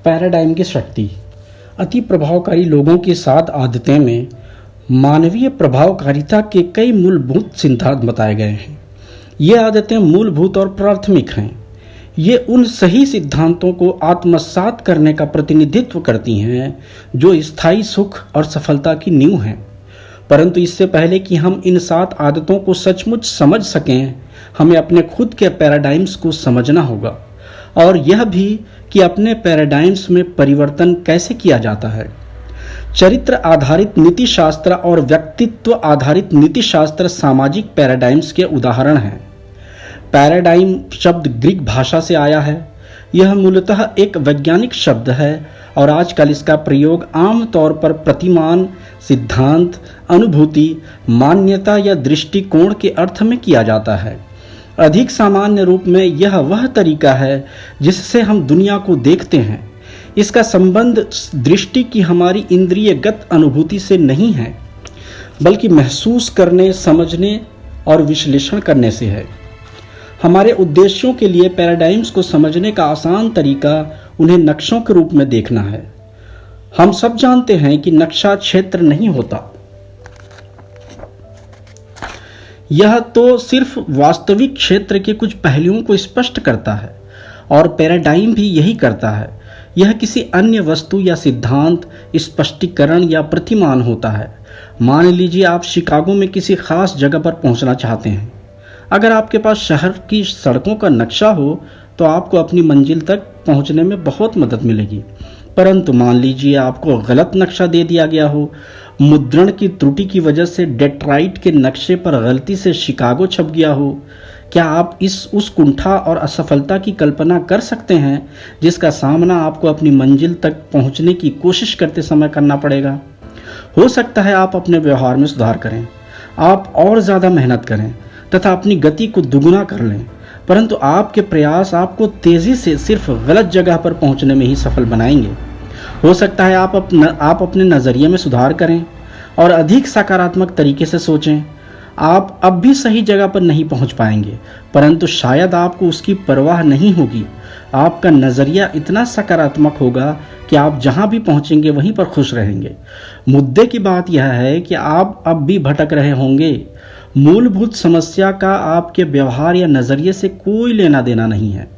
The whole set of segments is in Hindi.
पैराडाइम की शक्ति। अति प्रभावकारी लोगों की 7 आदतें में मानवीय प्रभावकारिता के कई मूलभूत सिद्धांत बताए गए हैं। ये आदतें मूलभूत और प्राथमिक हैं। ये उन सही सिद्धांतों को आत्मसात करने का प्रतिनिधित्व करती हैं जो स्थायी सुख और सफलता की नींव हैं। परंतु इससे पहले कि हम इन 7 आदतों को सचमुच समझ सकें, हमें अपने खुद के पैराडाइम्स को समझना होगा और यह भी कि अपने पैराडाइम्स में परिवर्तन कैसे किया जाता है। चरित्र आधारित नीतिशास्त्र और व्यक्तित्व आधारित नीतिशास्त्र सामाजिक पैराडाइम्स के उदाहरण हैं। पैराडाइम शब्द ग्रीक भाषा से आया है। यह मूलतः एक वैज्ञानिक शब्द है और आजकल इसका प्रयोग आम तौर पर प्रतिमान, सिद्धांत, अनुभूति, मान्यता या दृष्टिकोण के अर्थ में किया जाता है। अधिक सामान्य रूप में यह वह तरीका है जिससे हम दुनिया को देखते हैं। इसका संबंध दृष्टि की हमारी इंद्रियगत अनुभूति से नहीं है, बल्कि महसूस करने, समझने और विश्लेषण करने से है। हमारे उद्देश्यों के लिए पैराडाइम्स को समझने का आसान तरीका उन्हें नक्शों के रूप में देखना है। हम सब जानते हैं कि नक्शा क्षेत्र नहीं होता। यह तो सिर्फ वास्तविक क्षेत्र के कुछ पहलुओं को स्पष्ट करता है और पैराडाइम भी यही करता है। यह किसी अन्य वस्तु या सिद्धांत, स्पष्टीकरण या प्रतिमान होता है। मान लीजिए आप शिकागो में किसी खास जगह पर पहुंचना चाहते हैं। अगर आपके पास शहर की सड़कों का नक्शा हो तो आपको अपनी मंजिल तक पहुंचने में बहुत मदद मिलेगी। परंतु मान लीजिए आपको गलत नक्शा दे दिया गया हो। मुद्रण की त्रुटि की वजह से डेट्राइट के नक्शे पर गलती से शिकागो छप गया हो। क्या आप उस कुंठा और असफलता की कल्पना कर सकते हैं जिसका सामना आपको अपनी मंजिल तक पहुंचने की कोशिश करते समय करना पड़ेगा? हो सकता है आप अपने व्यवहार में सुधार करें, आप और ज़्यादा मेहनत करें तथा अपनी गति को दुगुना कर लें, परंतु आपके प्रयास आपको तेज़ी से सिर्फ गलत जगह पर पहुंचने में ही सफल बनाएंगे। हो सकता है आप अपने नज़रिए में सुधार करें और अधिक सकारात्मक तरीके से सोचें। आप अब भी सही जगह पर नहीं पहुंच पाएंगे, परंतु शायद आपको उसकी परवाह नहीं होगी। आपका नज़रिया इतना सकारात्मक होगा कि आप जहां भी पहुंचेंगे वहीं पर खुश रहेंगे। मुद्दे की बात यह है कि आप अब भी भटक रहे होंगे। मूलभूत समस्या का आपके व्यवहार या नज़रिए से कोई लेना देना नहीं है।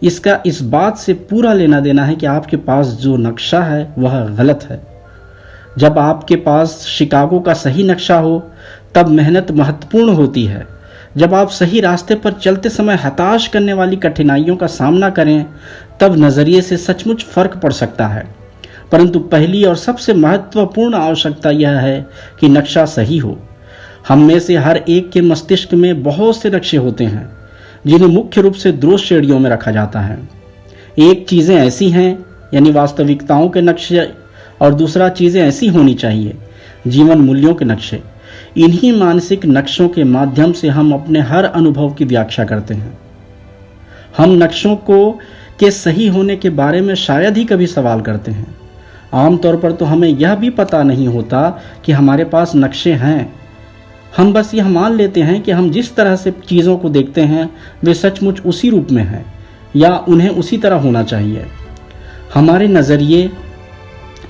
इसका इस बात से पूरा लेना देना है कि आपके पास जो नक्शा है वह गलत है। जब आपके पास शिकागो का सही नक्शा हो तब मेहनत महत्वपूर्ण होती है। जब आप सही रास्ते पर चलते समय हताश करने वाली कठिनाइयों का सामना करें तब नज़रिए से सचमुच फर्क पड़ सकता है। परंतु पहली और सबसे महत्वपूर्ण आवश्यकता यह है कि नक्शा सही हो। हम में से हर एक के मस्तिष्क में बहुत से नक्शे होते हैं जिन्हें मुख्य रूप से 2 श्रेणियों में रखा जाता है। एक चीज़ें ऐसी हैं यानी वास्तविकताओं के नक्शे और दूसरा चीज़ें ऐसी होनी चाहिए, जीवन मूल्यों के नक्शे। इन्हीं मानसिक नक्शों के माध्यम से हम अपने हर अनुभव की व्याख्या करते हैं। हम नक्शों के सही होने के बारे में शायद ही कभी सवाल करते हैं। आमतौर पर तो हमें यह भी पता नहीं होता कि हमारे पास नक्शे हैं। हम बस यह मान लेते हैं कि हम जिस तरह से चीज़ों को देखते हैं वे सचमुच उसी रूप में हैं या उन्हें उसी तरह होना चाहिए। हमारे नज़रिए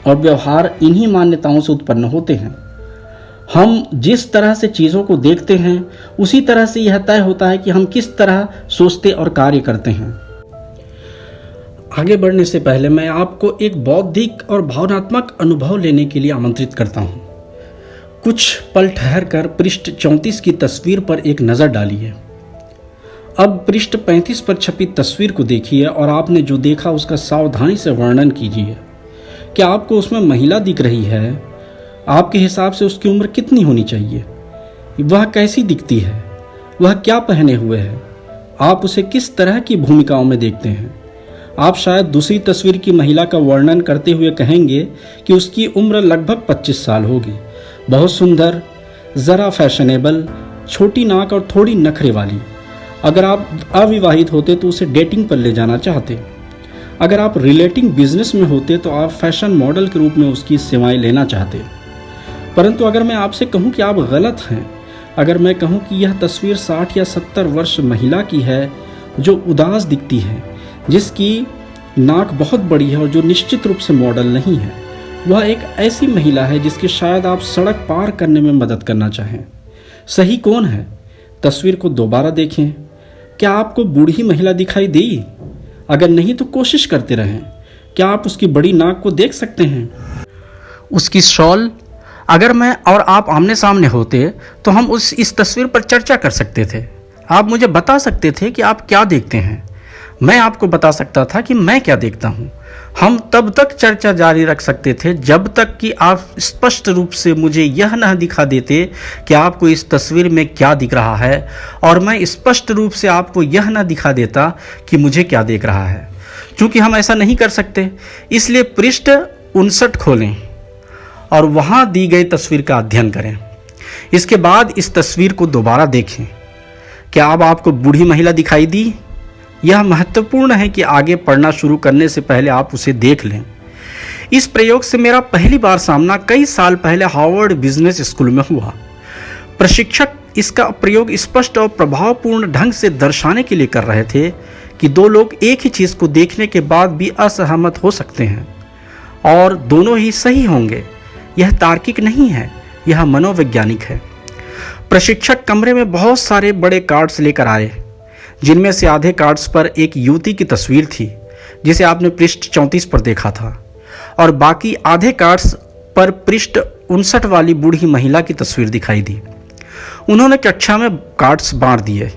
और व्यवहार इन्हीं मान्यताओं से उत्पन्न होते हैं। हम जिस तरह से चीज़ों को देखते हैं उसी तरह से यह तय होता है कि हम किस तरह सोचते और कार्य करते हैं। आगे बढ़ने से पहले मैं आपको एक बौद्धिक और भावनात्मक अनुभव लेने के लिए आमंत्रित करता हूँ। कुछ पल ठहर कर पृष्ठ 34 की तस्वीर पर एक नज़र डालिए। अब पृष्ठ 35 पर छपी तस्वीर को देखिए और आपने जो देखा उसका सावधानी से वर्णन कीजिए। क्या आपको उसमें महिला दिख रही है? आपके हिसाब से उसकी उम्र कितनी होनी चाहिए? वह कैसी दिखती है? वह क्या पहने हुए है? आप उसे किस तरह की भूमिकाओं में देखते हैं? आप शायद दूसरी तस्वीर की महिला का वर्णन करते हुए कहेंगे कि उसकी उम्र लगभग 25 साल होगी, बहुत सुंदर, ज़रा फैशनेबल, छोटी नाक और थोड़ी नखरे वाली। अगर आप अविवाहित होते तो उसे डेटिंग पर ले जाना चाहते। अगर आप रिलेटिंग बिजनेस में होते तो आप फैशन मॉडल के रूप में उसकी सेवाएं लेना चाहते। परंतु अगर मैं आपसे कहूं कि आप गलत हैं, अगर मैं कहूं कि यह तस्वीर 60 या 70 वर्ष महिला की है जो उदास दिखती है, जिसकी नाक बहुत बड़ी है और जो निश्चित रूप से मॉडल नहीं है। वह एक ऐसी महिला है जिसकी शायद आप सड़क पार करने में मदद करना चाहें। सही कौन है? तस्वीर को दोबारा देखें। क्या आपको बूढ़ी महिला दिखाई दी? अगर नहीं तो कोशिश करते रहें। क्या आप उसकी बड़ी नाक को देख सकते हैं? उसकी शॉल? अगर मैं और आप आमने सामने होते तो हम इस तस्वीर पर चर्चा कर सकते थे। आप मुझे बता सकते थे कि आप क्या देखते हैं, मैं आपको बता सकता था कि मैं क्या देखता हूँ। हम तब तक चर्चा जारी रख सकते थे जब तक कि आप स्पष्ट रूप से मुझे यह न दिखा देते कि आपको इस तस्वीर में क्या दिख रहा है, और मैं स्पष्ट रूप से आपको यह न दिखा देता कि मुझे क्या देख रहा है। चूँकि हम ऐसा नहीं कर सकते, इसलिए पृष्ठ 59 खोलें और वहाँ दी गई तस्वीर का अध्ययन करें। इसके बाद इस तस्वीर को दोबारा देखें। क्या अब आपको बूढ़ी महिला दिखाई दी? यह महत्वपूर्ण है कि आगे पढ़ना शुरू करने से पहले आप उसे देख लें। इस प्रयोग से मेरा पहली बार सामना कई साल पहले हार्वर्ड बिजनेस स्कूल में हुआ। प्रशिक्षक इसका प्रयोग स्पष्ट और प्रभावपूर्ण ढंग से दर्शाने के लिए कर रहे थे कि दो लोग एक ही चीज़ को देखने के बाद भी असहमत हो सकते हैं और दोनों ही सही होंगे। यह तार्किक नहीं है, यह मनोवैज्ञानिक है। प्रशिक्षक कमरे में बहुत सारे बड़े कार्ड्स लेकर आए, जिनमें से आधे कार्ड्स पर एक युवती की तस्वीर थी जिसे आपने पृष्ठ 34 पर देखा था, और बाकी आधे कार्ड्स पर पृष्ठ 59 वाली बूढ़ी महिला की तस्वीर दिखाई दी। उन्होंने कक्षा में कार्ड्स बांट दिए।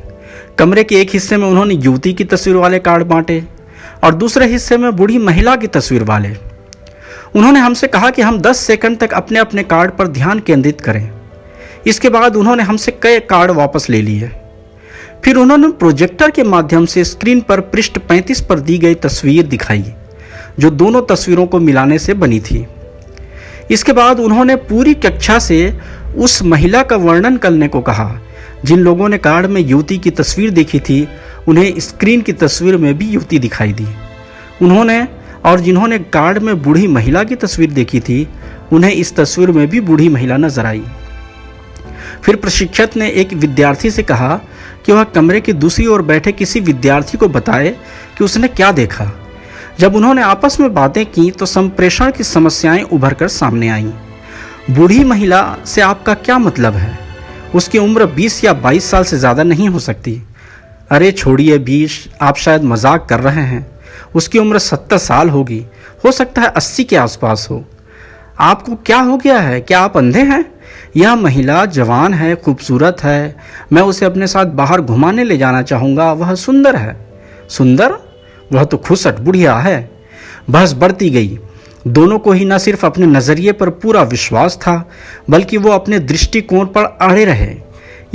कमरे के एक हिस्से में उन्होंने युवती की तस्वीर वाले कार्ड बांटे और दूसरे हिस्से में बूढ़ी महिला की तस्वीर वाले। उन्होंने हमसे कहा कि हम 10 सेकंड तक अपने अपने कार्ड पर ध्यान केंद्रित करें। इसके बाद उन्होंने हमसे कई कार्ड वापस ले लिए। फिर उन्होंने प्रोजेक्टर के माध्यम से स्क्रीन पर पृष्ठ 35 पर दी गई तस्वीर दिखाई, जो दोनों तस्वीरों को मिलाने से बनी थी। इसके बाद उन्होंने पूरी कक्षा से उस महिला का वर्णन करने को कहा जिन लोगों ने कार्ड में युवती की तस्वीर देखी थी, उन्हें स्क्रीन की तस्वीर में भी युवती दिखाई दी। और जिन्होंने कार्ड में बूढ़ी महिला की तस्वीर देखी थी, उन्हें इस तस्वीर में भी बूढ़ी महिला नजर आई। फिर प्रशिक्षक ने एक विद्यार्थी से कहा कि वह कमरे की दूसरी ओर बैठे किसी विद्यार्थी को बताए कि उसने क्या देखा। जब उन्होंने आपस में बातें की तो संप्रेषण की समस्याएं उभर कर सामने आईं। बूढ़ी महिला से आपका क्या मतलब है? उसकी उम्र 20 या 22 साल से ज़्यादा नहीं हो सकती। अरे छोड़िए 20, आप शायद मजाक कर रहे हैं। उसकी उम्र 70 साल होगी, हो सकता है 80 के आसपास हो। आपको क्या हो गया है? क्या आप अंधे हैं? यह महिला जवान है, खूबसूरत है। मैं उसे अपने साथ बाहर घुमाने ले जाना चाहूँगा। वह सुंदर है। सुंदर? वह तो खुसट बुढ़िया है। बहस बढ़ती गई। दोनों को ही न सिर्फ अपने नज़रिए पर पूरा विश्वास था, बल्कि वो अपने दृष्टिकोण पर अड़े रहे।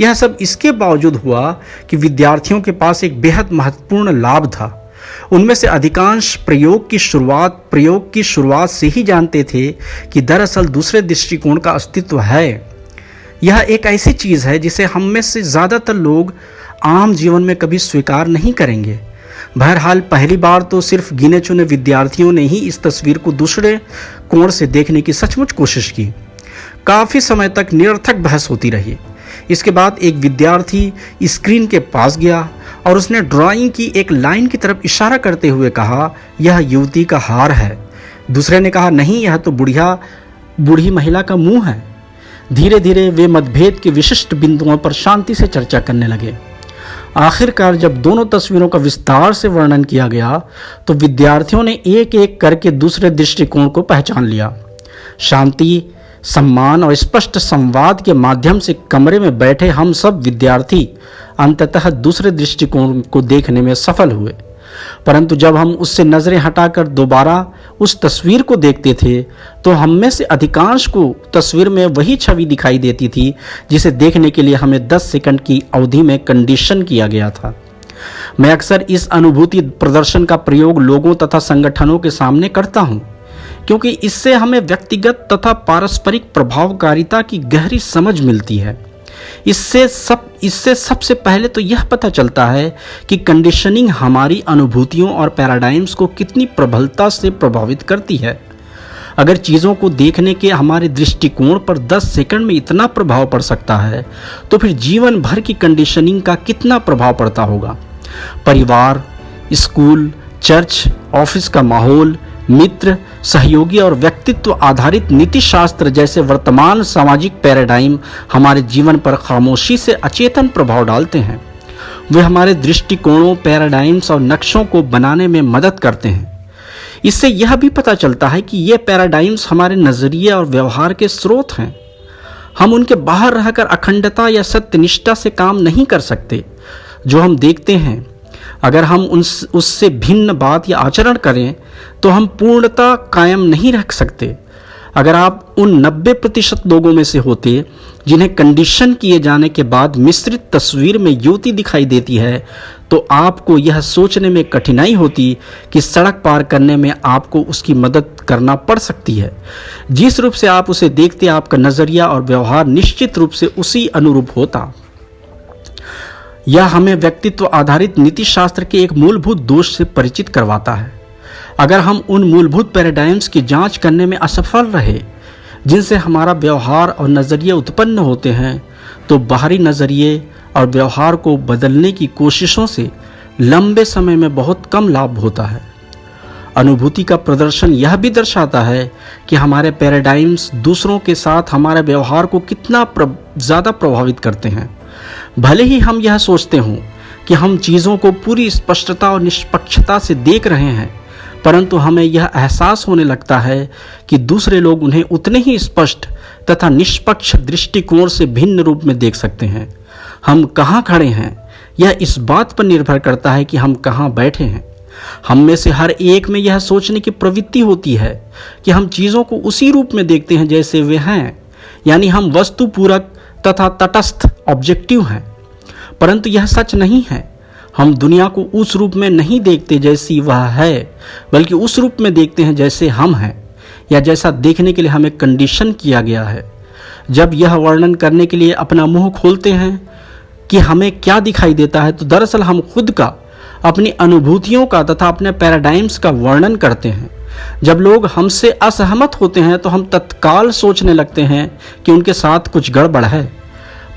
यह सब इसके बावजूद हुआ कि विद्यार्थियों के पास एक बेहद महत्वपूर्ण लाभ था। उनमें से अधिकांश प्रयोग की शुरुआत से ही जानते थे कि दरअसल दूसरे दृष्टिकोण का अस्तित्व है। यह एक ऐसी चीज़ है जिसे हम में से ज़्यादातर लोग आम जीवन में कभी स्वीकार नहीं करेंगे। बहरहाल पहली बार तो सिर्फ गिने चुने विद्यार्थियों ने ही इस तस्वीर को दूसरे कोण से देखने की सचमुच कोशिश की। काफ़ी समय तक निरर्थक बहस होती रही। इसके बाद एक विद्यार्थी स्क्रीन के पास गया और उसने ड्राइंग की एक लाइन की तरफ इशारा करते हुए कहा, यह युवती का हार है। दूसरे ने कहा, नहीं, यह तो बूढ़ी महिला का मुंह है। धीरे धीरे वे मतभेद के विशिष्ट बिंदुओं पर शांति से चर्चा करने लगे। आखिरकार जब दोनों तस्वीरों का विस्तार से वर्णन किया गया तो विद्यार्थियों ने एक एक करके दूसरे दृष्टिकोण को पहचान लिया। शांति, सम्मान और स्पष्ट संवाद के माध्यम से कमरे में बैठे हम सब विद्यार्थी अंततः दूसरे दृष्टिकोण को देखने में सफल हुए। परंतु जब हम उससे नजरें हटाकर दोबारा उस तस्वीर को देखते थे तो हम में से अधिकांश को तस्वीर में वही छवि दिखाई देती थी जिसे देखने के लिए हमें 10 सेकंड की अवधि में कंडीशन किया गया था। मैं अक्सर इस अनुभूति प्रदर्शन का प्रयोग लोगों तथा संगठनों के सामने करता हूँ, क्योंकि इससे हमें व्यक्तिगत तथा पारस्परिक प्रभावकारिता की गहरी समझ मिलती है। इससे सबसे पहले तो यह पता चलता है कि कंडीशनिंग हमारी अनुभूतियों और पैराडाइम्स को कितनी प्रबलता से प्रभावित करती है। अगर चीज़ों को देखने के हमारे दृष्टिकोण पर 10 सेकंड में इतना प्रभाव पड़ सकता है तो फिर जीवन भर की कंडीशनिंग का कितना प्रभाव पड़ता होगा। परिवार, स्कूल, चर्च, ऑफिस का माहौल, मित्र, सहयोगी और व्यक्तित्व आधारित नीति शास्त्र जैसे वर्तमान सामाजिक पैराडाइम हमारे जीवन पर खामोशी से अचेतन प्रभाव डालते हैं। वे हमारे दृष्टिकोणों, पैराडाइम्स और नक्शों को बनाने में मदद करते हैं। इससे यह भी पता चलता है कि ये पैराडाइम्स हमारे नज़रिए और व्यवहार के स्रोत हैं। हम उनके बाहर रहकर अखंडता या सत्यनिष्ठा से काम नहीं कर सकते। जो हम देखते हैं, अगर हम उससे भिन्न बात या आचरण करें तो हम पूर्णता कायम नहीं रख सकते। अगर आप उन 90% लोगों में से होते जिन्हें कंडीशन किए जाने के बाद मिश्रित तस्वीर में युवती दिखाई देती है, तो आपको यह सोचने में कठिनाई होती कि सड़क पार करने में आपको उसकी मदद करना पड़ सकती है। जिस रूप से आप उसे देखते, आपका नज़रिया और व्यवहार निश्चित रूप से उसी अनुरूप होता। यह हमें व्यक्तित्व आधारित नीति शास्त्र के एक मूलभूत दोष से परिचित करवाता है। अगर हम उन मूलभूत पैराडाइम्स की जांच करने में असफल रहे जिनसे हमारा व्यवहार और नज़रिए उत्पन्न होते हैं, तो बाहरी नज़रिए और व्यवहार को बदलने की कोशिशों से लंबे समय में बहुत कम लाभ होता है। अनुभूति का प्रदर्शन यह भी दर्शाता है कि हमारे पैराडाइम्स दूसरों के साथ हमारे व्यवहार को कितना ज़्यादा प्रभावित करते हैं। भले ही हम यह सोचते हों कि हम चीज़ों को पूरी स्पष्टता और निष्पक्षता से देख रहे हैं, परंतु हमें यह एहसास होने लगता है कि दूसरे लोग उन्हें उतने ही स्पष्ट तथा निष्पक्ष दृष्टिकोण से भिन्न रूप में देख सकते हैं। हम कहाँ खड़े हैं, यह इस बात पर निर्भर करता है कि हम कहाँ बैठे हैं। हम में से हर एक में यह सोचने की प्रवृत्ति होती है कि हम चीज़ों को उसी रूप में देखते हैं जैसे वे हैं, यानी हम वस्तु पूरक तथा तटस्थ ऑब्जेक्टिव हैं। परंतु यह सच नहीं है। हम दुनिया को उस रूप में नहीं देखते जैसी वह है, बल्कि उस रूप में देखते हैं जैसे हम हैं, या जैसा देखने के लिए हमें कंडीशन किया गया है। जब यह वर्णन करने के लिए अपना मुंह खोलते हैं कि हमें क्या दिखाई देता है, तो दरअसल हम खुद का, अपनी अनुभूतियों का तथा अपने पैराडाइम्स का वर्णन करते हैं। जब लोग हमसे असहमत होते हैं तो हम तत्काल सोचने लगते हैं कि उनके साथ कुछ गड़बड़ है।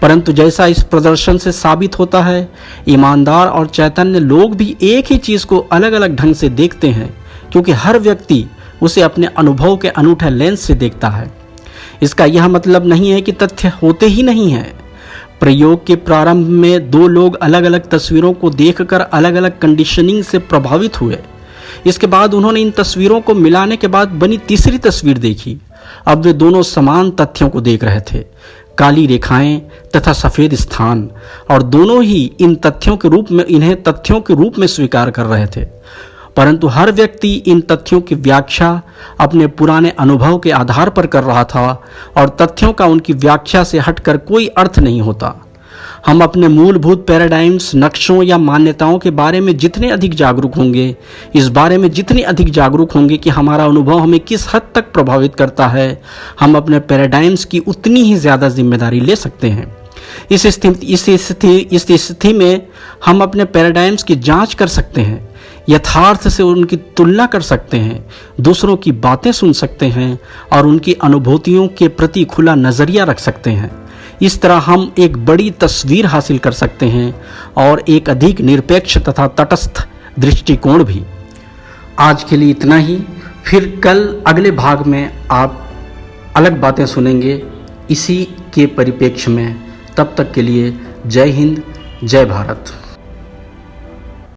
परंतु जैसा इस प्रदर्शन से साबित होता है, ईमानदार और चैतन्य लोग भी एक ही चीज़ को अलग अलग ढंग से देखते हैं, क्योंकि हर व्यक्ति उसे अपने अनुभव के अनूठे लेंस से देखता है। इसका यह मतलब नहीं है कि तथ्य होते ही नहीं हैं। प्रयोग के प्रारंभ में दो लोग अलग अलग तस्वीरों को देखकर अलग अलग कंडीशनिंग से प्रभावित हुए। इसके बाद उन्होंने इन तस्वीरों को मिलाने के बाद बनी तीसरी तस्वीर देखी। अब वे दोनों समान तथ्यों को देख रहे थे, काली रेखाएं तथा सफ़ेद स्थान, और दोनों ही इन्हें तथ्यों के रूप में स्वीकार कर रहे थे। परंतु हर व्यक्ति इन तथ्यों की व्याख्या अपने पुराने अनुभव के आधार पर कर रहा था, और तथ्यों का उनकी व्याख्या से हटकर कोई अर्थ नहीं होता। हम अपने मूलभूत पैराडाइम्स, नक्शों या मान्यताओं के बारे में जितने अधिक जागरूक होंगे, इस बारे में जितने अधिक जागरूक होंगे कि हमारा अनुभव हमें किस हद तक प्रभावित करता है, हम अपने पैराडाइम्स की उतनी ही ज़्यादा जिम्मेदारी ले सकते हैं। इस स्थिति में हम अपने पैराडाइम्स की जांच कर सकते हैं, यथार्थ से उनकी तुलना कर सकते हैं, दूसरों की बातें सुन सकते हैं और उनकी अनुभूतियों के प्रति खुला नज़रिया रख सकते हैं। इस तरह हम एक बड़ी तस्वीर हासिल कर सकते हैं और एक अधिक निरपेक्ष तथा तटस्थ दृष्टिकोण भी। आज के लिए इतना ही। फिर कल अगले भाग में आप अलग बातें सुनेंगे इसी के परिप्रेक्ष्य में। तब तक के लिए जय हिंद, जय भारत।